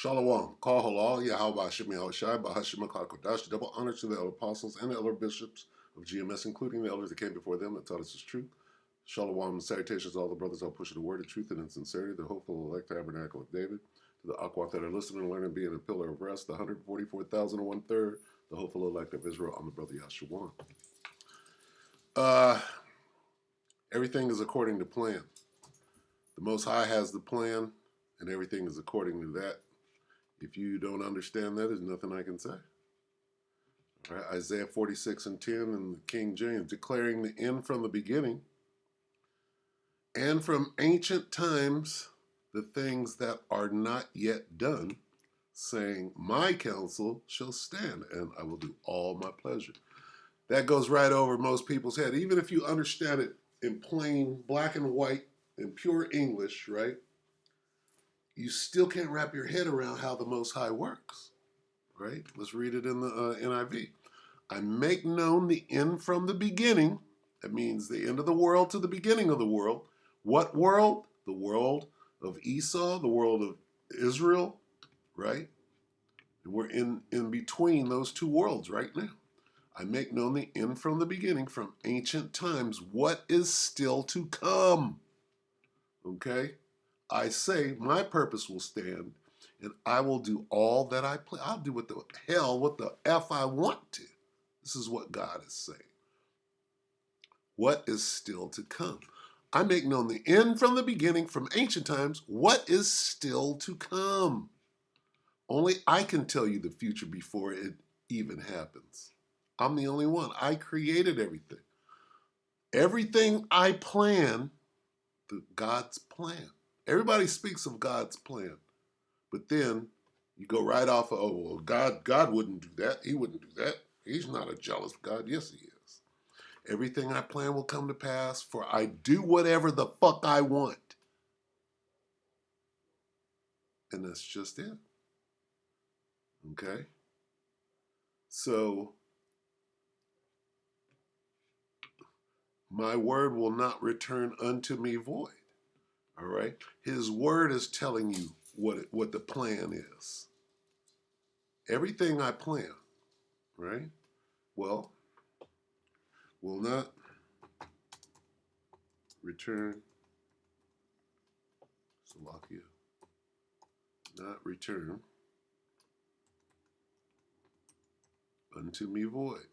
Shalom, Kal Halal, Yahweh Hashem Yahushai, Bahashim HaKadosh, double honor to the elder apostles and the elder bishops of GMS, including the elders that came before them that taught us the truth. Shalom, salutations to all the brothers who push the word of truth and in sincerity, the hopeful elect tabernacle of David, to the Akwat that are listening and learning, being a pillar of rest, the 144,001 the hopeful elect of Israel on the brother Yahshua. Everything is according to plan. The Most High has the plan, and everything is according to that. If you don't understand that, there's nothing I can say. All right, Isaiah 46:10 in the King James, declaring the end from the beginning, and from ancient times the things that are not yet done, saying, my counsel shall stand, and I will do all my pleasure. That goes right over most people's head. Even if you understand it in plain black and white in pure English, right? You still can't wrap your head around how the Most High works, right? Let's read it in the NIV. I make known the end from the beginning. That means the end of the world to the beginning of the world. What world? The world of Esau, the world of Israel, right? And we're in between those two worlds right now. I make known the end from the beginning, from ancient times, what is still to come. Okay? I say my purpose will stand, and I will do all that I plan. I'll do what the F I want to. This is what God is saying. What is still to come? I make known the end from the beginning, from ancient times, what is still to come. Only I can tell you the future before it even happens. I'm the only one. I created everything. Everything I plan, God's plan. Everybody speaks of God's plan, but then you go right off of, oh, well, God wouldn't do that. He wouldn't do that. He's not a jealous God. Yes, he is. Everything I plan will come to pass, for I do whatever the fuck I want. And that's just it. Okay? So, my word will not return unto me void. All right? His word is telling you what the plan is. Everything I plan, right? Well, will not return, Salakia, not return unto me void.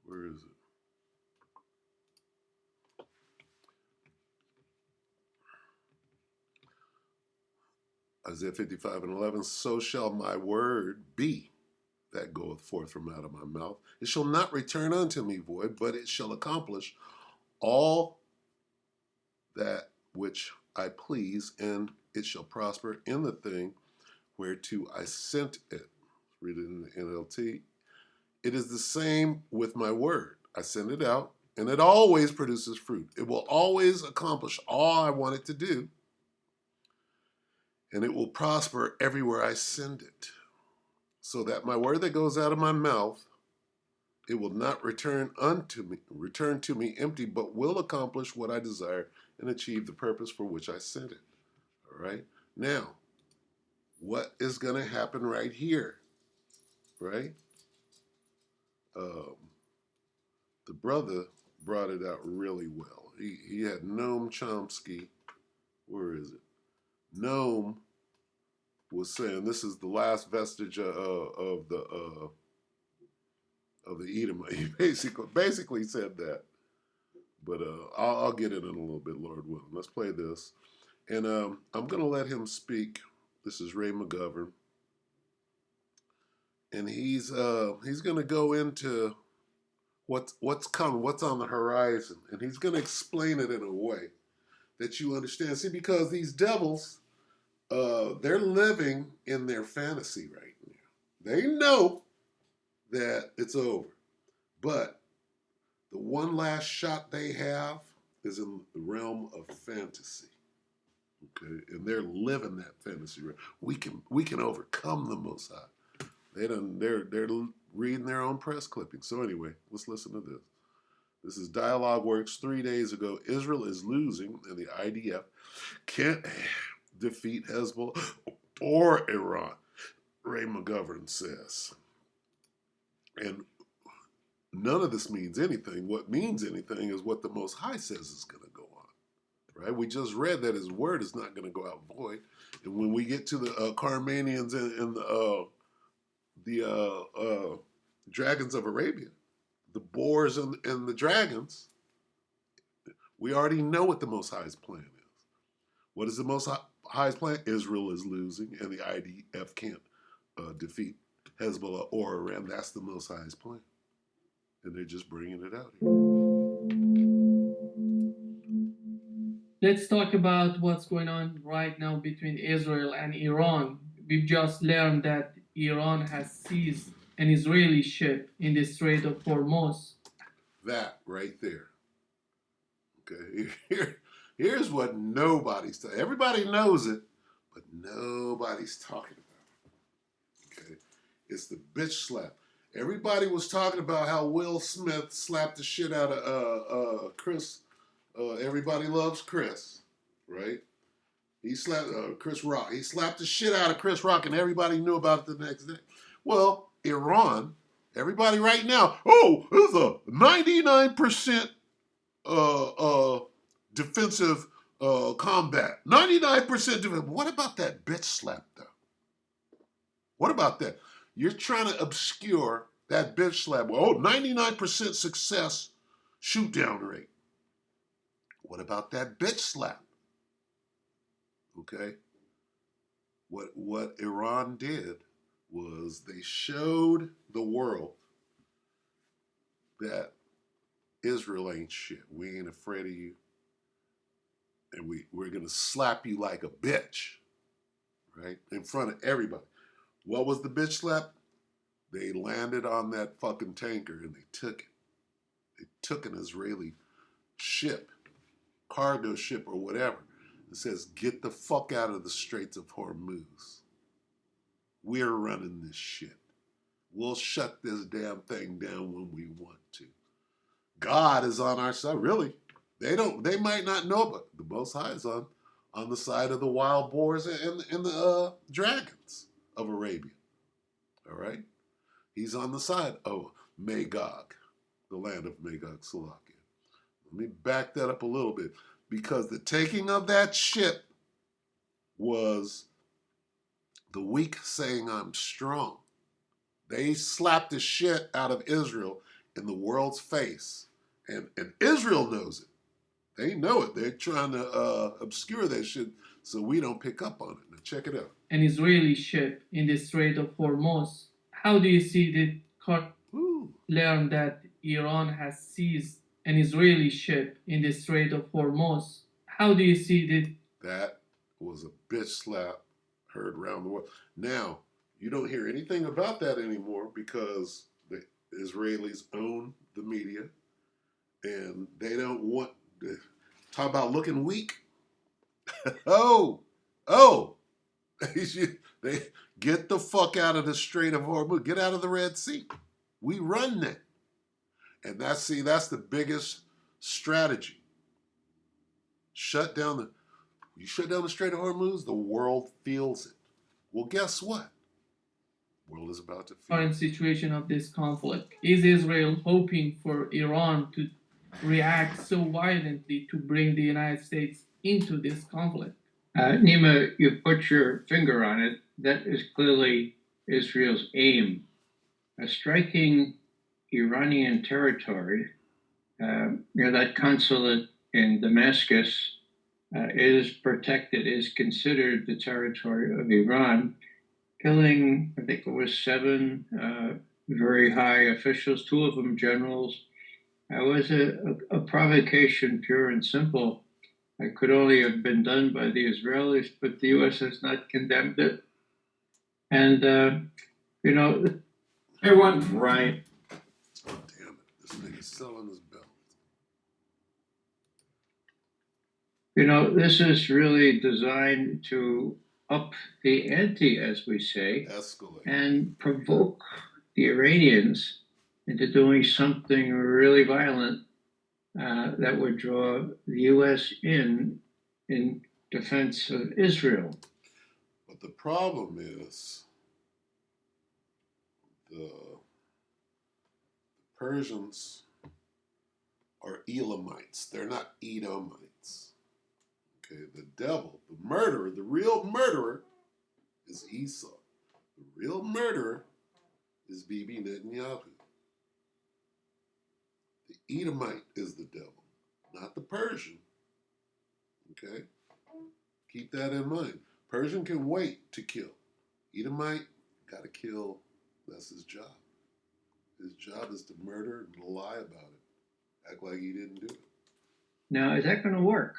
Where is it? Isaiah 55:11, so shall my word be that goeth forth from out of my mouth. It shall not return unto me void, but it shall accomplish all that which I please, and it shall prosper in the thing whereto I sent it. Read it in the NLT. It is the same with my word. I send it out, and it always produces fruit. It will always accomplish all I want it to do, and it will prosper everywhere I send it. So that my word that goes out of my mouth, it will not return to me empty, but will accomplish what I desire and achieve the purpose for which I sent it. All right? Now, what is going to happen right here? Right? The brother brought it out really well. He had Noam Chomsky. Where is it? Noam was saying this is the last vestige of the Edomite. He basically said that. But I'll get it in a little bit, Lord willing. Let's play this. And I'm going to let him speak. This is Ray McGovern. And he's going to go into what's coming, what's on the horizon. And he's going to explain it in a way that you understand. See, because these devils, they're living in their fantasy right now. They know that it's over. But the one last shot they have is in the realm of fantasy. Okay, and they're living that fantasy. We can overcome the Most High. They're reading their own press clippings. So anyway, let's listen to this. This is Dialogue Works 3 days ago. Israel is losing, and the IDF can't defeat Hezbollah or Iran, Ray McGovern says. And none of this means anything. What means anything is what the Most High says is going to go on. Right? We just read that his word is not going to go out void. And when we get to the Carmanians and the dragons of Arabia, the boars and the dragons, we already know what the Most High's plan is. What is the Most High's plan? Israel is losing, and the IDF can't defeat Hezbollah or Iran. That's the Most High's plan. And they're just bringing it out here. Let's talk about what's going on right now between Israel and Iran. We've just learned that Iran has seized an Israeli ship in the Strait of Hormuz. That right there. Okay, here's what nobody's talking. Everybody knows it, but nobody's talking about it. Okay, it's the bitch slap. Everybody was talking about how Will Smith slapped the shit out of Chris. Everybody loves Chris, right? He slapped Chris Rock. He slapped the shit out of Chris Rock, and everybody knew about it the next day. Well, Iran, everybody right now, oh, this is a 99% defensive combat. 99% defensive. What about that bitch slap, though? What about that? You're trying to obscure that bitch slap. Well, 99% success shoot down rate. What about that bitch slap? Okay? What Iran did was they showed the world that Israel ain't shit. We ain't afraid of you. And we're going to slap you like a bitch, right? In front of everybody. What was the bitch slap? They landed on that fucking tanker and they took it. They took an Israeli ship, cargo ship or whatever. It says, get the fuck out of the Straits of Hormuz. We're running this shit. We'll shut this damn thing down when we want to. God is on our side. Really? They might not know, but the Most High is on the side of the wild boars and the dragons of Arabia. All right? He's on the side of Magog, the land of Magog Salakia. Let me back that up a little bit. Because the taking of that ship was the weak saying, I'm strong. They slapped the shit out of Israel in the world's face. And Israel knows it. They know it. They're trying to obscure that shit so we don't pick up on it. Now check it out. An Israeli ship in the Strait of Hormuz. How do you see the learn that Iran has seized an Israeli ship in the Strait of Hormuz? How do you see that was a bitch slap heard around the world. Now, you don't hear anything about that anymore because the Israelis own the media and they don't want to talk about looking weak. They get the fuck out of the Strait of Hormuz. Get out of the Red Sea. We run that. And that's the biggest strategy. You shut down the Strait of Hormuz, the world feels it. Well, guess what? The world is about to feel current situation of this conflict? Is Israel hoping for Iran to react so violently to bring the United States into this conflict? Nima, you put your finger on it. That is clearly Israel's aim. Striking Iranian territory, that consulate in Damascus is protected, is considered the territory of Iran, killing, I think it was 7 very high officials, 2 of them generals. It was a provocation, pure and simple. It could only have been done by the Israelis, but the U.S. has not condemned it. And, everyone, right. Oh, damn it. This nigga's selling his belt. This is really designed to up the ante, as we say, escalate, and provoke the Iranians into doing something really violent that would draw the U.S. in defense of Israel. But the problem is the Persians are Elamites. They're not Edomites. Okay, the devil, the murderer, the real murderer is Esau. The real murderer is Bibi Netanyahu. The Edomite is the devil, not the Persian. Okay? Keep that in mind. Persian can wait to kill. Edomite, got to kill. That's his job. His job is to murder and lie about it. Act like he didn't do it. Now, is that going to work?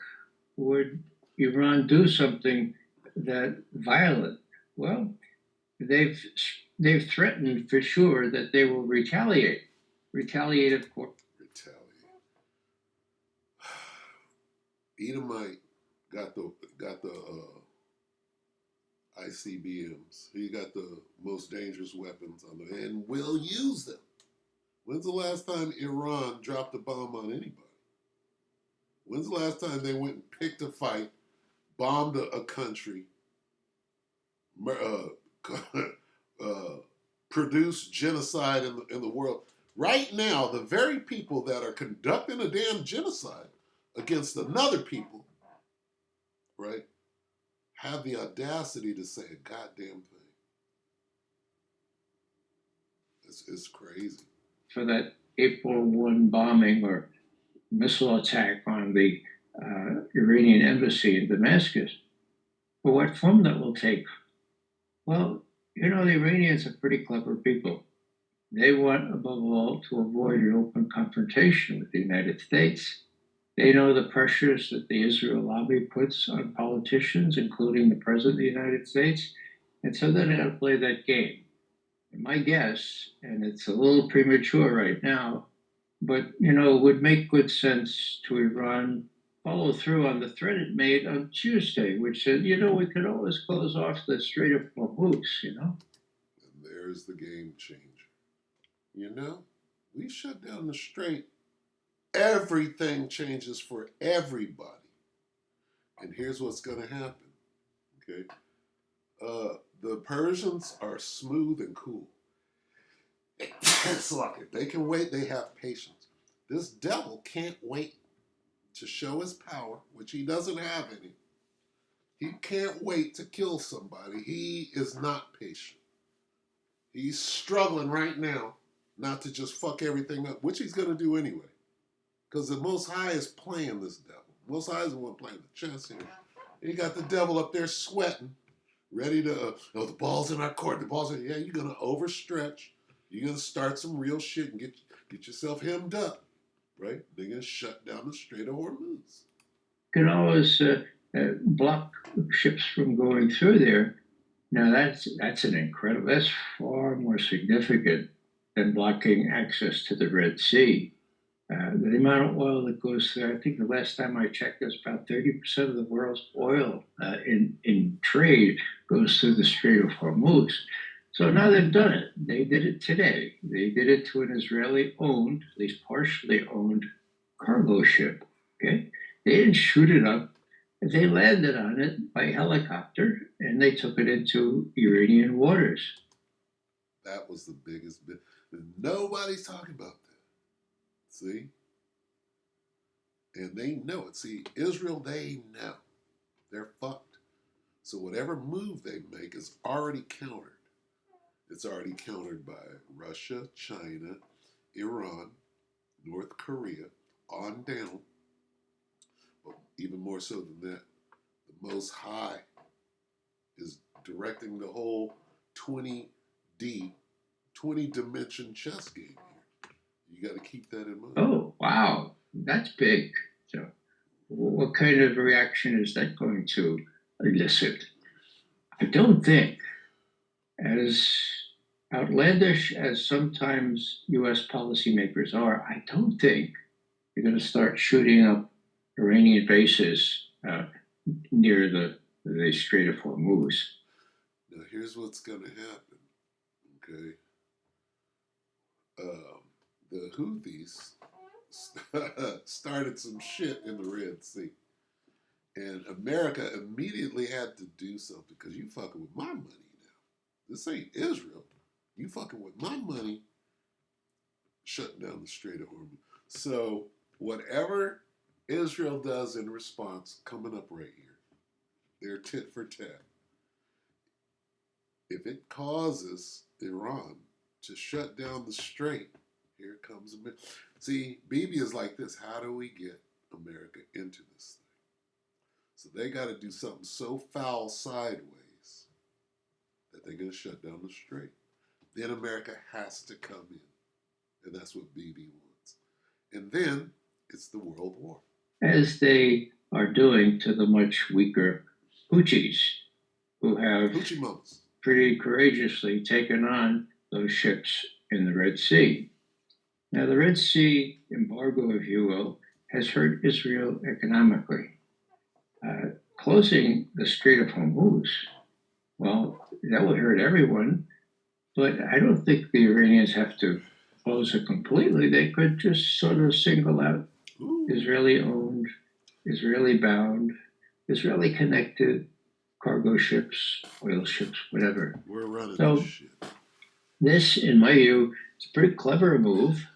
Would Iran do something that violent? Well, they've threatened for sure that they will retaliate. Retaliate, of course. Retaliate. Edomite got the ICBMs. He got the most dangerous weapons on the hand and will use them. When's the last time Iran dropped a bomb on anybody? When's the last time they went and picked a fight, bombed a country, produced genocide in the world? Right now, the very people that are conducting a damn genocide against another people, right, have the audacity to say a goddamn thing. It's crazy. For that April 1 bombing or missile attack on the Iranian embassy in Damascus, for what form that will take? Well, you know, the Iranians are pretty clever people. They want, above all, to avoid an open confrontation with the United States. They know the pressures that the Israel lobby puts on politicians, including the President of the United States, and so they're going to play that game. And my guess, and it's a little premature right now, but, you know, it would make good sense to Iran follow through on the threat it made on Tuesday, which said, you know, we could always close off the Strait of Hormuz, you know? And there's the game changer. You know, we shut down the strait. Everything changes for everybody. And here's what's going to happen. Okay? The Persians are smooth and cool. It's like they can wait. They have patience. This devil can't wait to show his power, which he doesn't have any. He can't wait to kill somebody. He is not patient. He's struggling right now not to just fuck everything up, which he's going to do anyway. Because the Most High is playing this devil. Most High is the one playing the chess here. And you got the devil up there sweating, ready to, the ball's in our court. The ball's in, yeah, you're going to overstretch. You're going to start some real shit and get yourself hemmed up, right? They're going to shut down the Strait of Hormuz. You can always block ships from going through there. Now, that's an incredible, that's far more significant than blocking access to the Red Sea. The amount of oil that goes there, I think the last time I checked, there's about 30% of the world's oil in trade goes through the Strait of Hormuz. So now they've done it. They did it today. They did it to an Israeli-owned, at least partially owned, cargo ship. Okay, they didn't shoot it up. They landed on it by helicopter, and they took it into Iranian waters. That was the biggest bit. Nobody's talking about that. See? And they know it. See, Israel, they know. They're fucked. So whatever move they make is already countered. It's already countered by Russia, China, Iran, North Korea, on down. But even more so than that, the Most High is directing the whole 20-dimension chess game here. You got to keep that in mind. Oh, wow. That's big. So what kind of reaction is that going to elicit? I don't think, as outlandish as sometimes U.S. policymakers are, I don't think you're going to start shooting up Iranian bases near the Strait of Hormuz. Now, here's what's going to happen, okay? The Houthis started some shit in the Red Sea. And America immediately had to do something because you fucking with my money now. This ain't Israel. You fucking with my money, shutting down the Strait of Hormuz. So whatever Israel does in response, coming up right here, they're tit for tat. If it causes Iran to shut down the Strait, here comes America. See, Bibi is like this. How do we get America into this thing? So they got to do something so foul sideways that they're going to shut down the Strait. Then America has to come in. And that's what Bibi wants. And then it's the World War. As they are doing to the much weaker Houthis, who have Hoochie Mums. pretty courageously taken on those ships in the Red Sea. Now, the Red Sea embargo, if you will, has hurt Israel economically. Closing the Strait of Hormuz, well, that will hurt everyone, but I don't think the Iranians have to close it completely. They could just sort of single out Israeli-owned, Israeli-bound, Israeli-connected cargo ships, oil ships, whatever. We're running So, this shit. This, in my view, is a pretty clever move.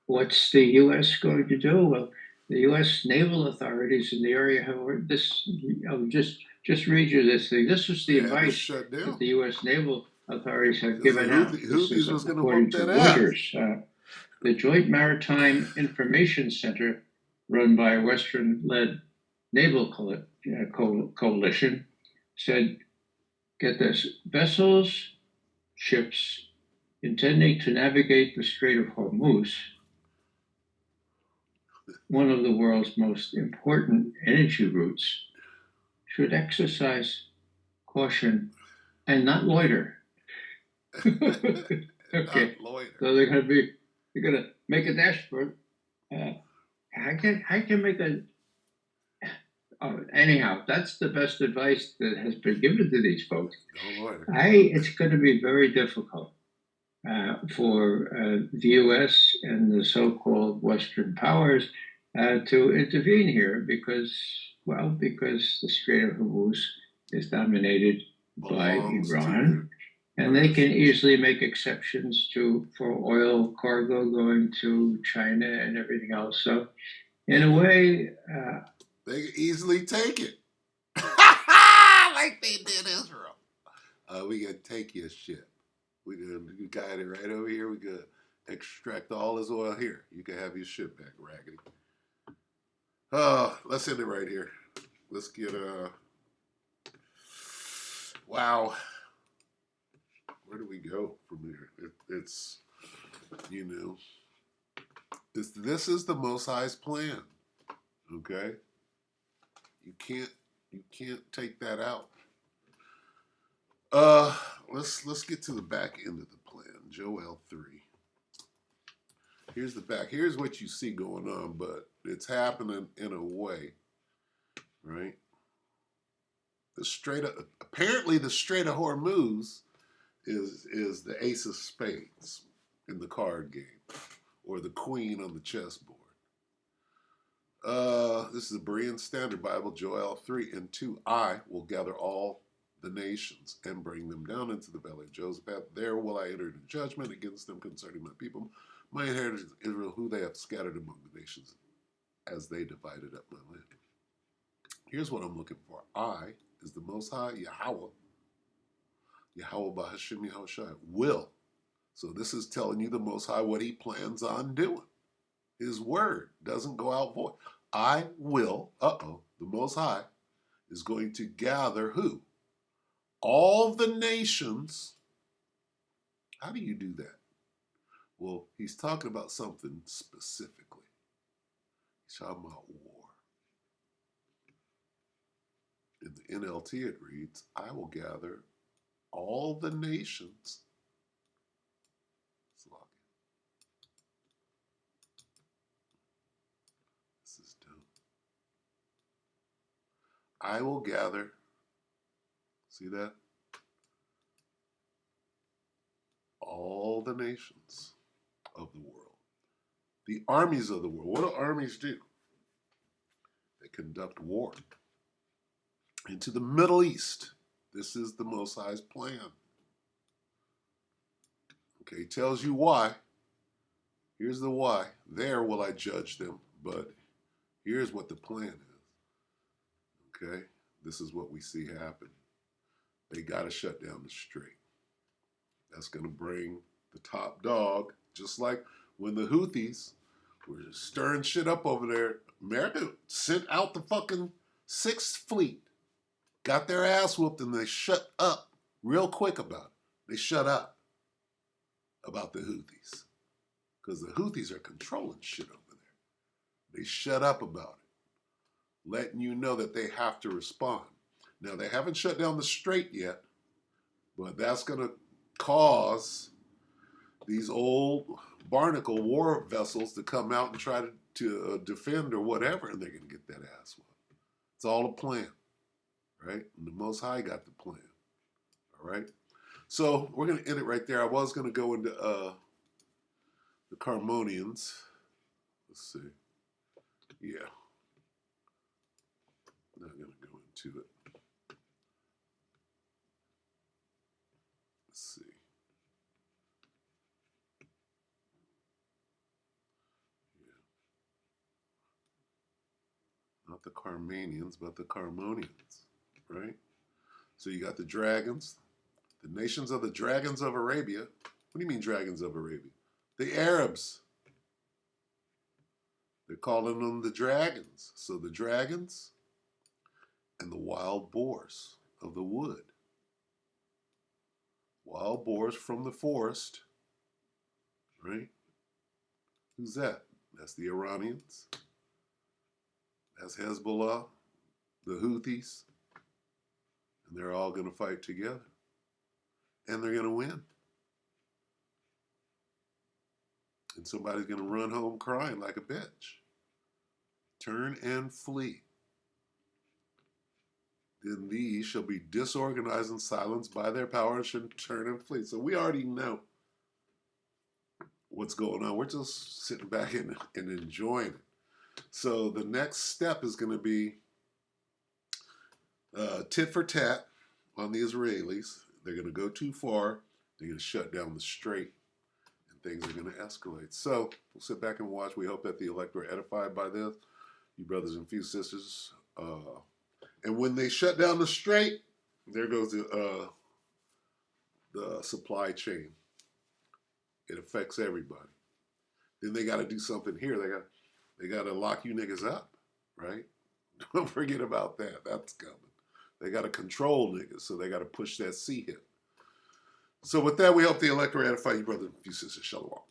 What's the U.S. going to do? Well, the U.S. naval authorities in the area have this. I'll just read you this thing. This was the advice that the U.S. naval authorities have given out. This is according to Reuters. The Joint Maritime Information Center, run by a Western-led naval coalition, said, get this, vessels, ships intending to navigate the Strait of Hormuz, one of the world's most important energy routes, should exercise caution and not loiter. Okay, Not loiter. so they're gonna make a dashboard. I can make a. Anyhow, that's the best advice that has been given to these folks. Don't loiter. It's going to be very difficult for the U.S. and the so-called Western powers to intervene here because the Strait of Hormuz is dominated by Iran, and they can easily make exceptions for oil cargo going to China and everything else. So, in a way, they can easily take it, like they did Israel. We can take your ship. We got it right over here. We could extract all his oil here. You can have your ship back, Raggedy. Let's end it right here. Let's get wow. Where do we go from here? It's this is the Most High's plan. Okay, you can't take that out. Let's get to the back end of the plan. Joel 3. Here's the back. Here's what you see going on, but it's happening in a way, right? Apparently the Strait of Hormuz is the ace of spades in the card game, or the queen on the chessboard. This is the Berean Standard Bible, Joel 3 and 2. I will gather all the nations and bring them down into the valley of Joseph. There will I enter into judgment against them concerning my people, my inheritance Israel, who they have scattered among the nations as they divided up my land. Here's what I'm looking for. I is the Most High, Yahweh Bahashim Yahushai, will. So this is telling you the Most High what he plans on doing. His word doesn't go out void. I will, the Most High is going to gather who? All the nations. How do you do that? Well, he's talking about something specifically. He's talking about war. In the NLT it reads, I will gather all the nations. This is dumb. I will gather, see that? All the nations of the world. the armies of the world. What do armies do? They conduct war into the Middle East. This is the Most High's plan. Okay, he tells you why. Here's the why. There will I judge them, but here's what the plan is. Okay, this is what we see happen. They got to shut down the Strait. That's going to bring the top dog, just like when the Houthis were stirring shit up over there. America sent out the fucking Sixth Fleet, got their ass whooped, and they shut up real quick about it. They shut up about the Houthis because the Houthis are controlling shit over there. They shut up about it, letting you know that they have to respond. Now, they haven't shut down the Strait yet, but that's going to cause these old barnacle war vessels to come out and try to defend or whatever, and they're going to get that ass whooped. It's all a plan, right? And the Most High got the plan, all right? So we're going to end it right there. I was going to go into the Carmonians. Let's see. Yeah. I'm not going to go into it. Let's see. Yeah. Not the Carmanians, but the Carmonians, right? So you got the dragons. The nations of the dragons of Arabia. What do you mean dragons of Arabia? The Arabs. They're calling them the dragons. So the dragons and the wild boars of the wood. Wild boars from the forest. Right? Who's that? That's the Iranians. That's Hezbollah, the Houthis. And they're all going to fight together. And they're going to win. And somebody's going to run home crying like a bitch. Turn and flee. Then these shall be disorganized and silenced by their power and should turn and flee. So we already know what's going on. We're just sitting back and enjoying it. So the next step is going to be tit for tat on the Israelis. They're going to go too far. They're going to shut down the Strait. And things are going to escalate. So we'll sit back and watch. We hope that the elect are edified by this. You brothers and few sisters. And when they shut down the Strait, there goes the supply chain. It affects everybody. Then they got to do something here. They got to lock you niggas up, right? Don't forget about that. That's coming. They got to control niggas, so they got to push that C hit. So with that, we hope the elect will edify you, brothers and few sisters. Shalom.